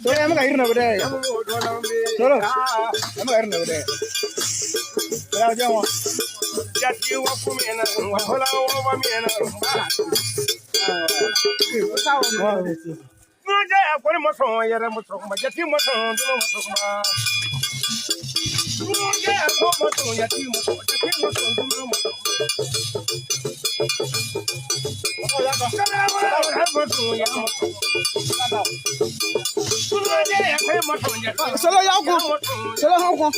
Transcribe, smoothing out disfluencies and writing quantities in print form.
Emang air na berde. Solo. Emang air na berde. Ya jangan. Jati wa kumena wa hola wa mena. Nja akore mo so yere mo so ma jati mo so no mo so ma. Nja akore mo so jati mo so no mo so. Solo ya ko. Solo ha ko.